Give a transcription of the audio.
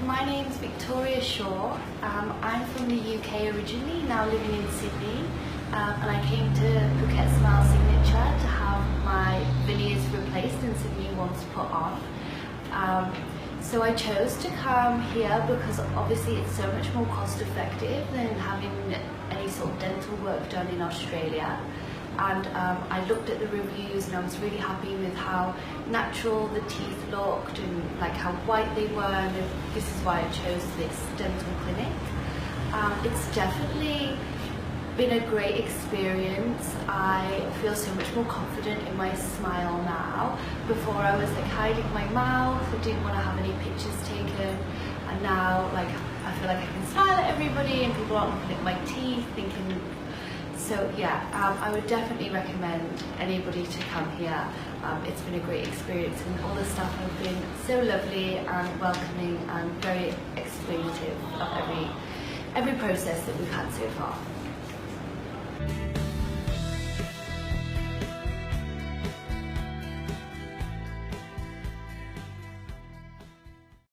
my name's Ms.Shaw. I'm from the UK originally, now living in Sydney, and I came to Phuket Smile Signature to have my veneers replaced and some new ones put on. So I chose to come here because obviously it's so much more cost effective than having any sort of dental work done in Australia. And I looked at the reviews and I was really happy with how natural the teeth looked and like how white they were, and this is why I chose this dental clinic. It's definitely been a great experience. I feel so much more confident in my smile now. Before I was like hiding my mouth, I didn't want to have any pictures taken, and now like I feel like I can smile at everybody and people aren't looking at my teeth thinking. So yeah, I would definitely recommend anybody to come here. It's been a great experience and all the staff have been so lovely and welcoming and very explanative of every process that we've had so far.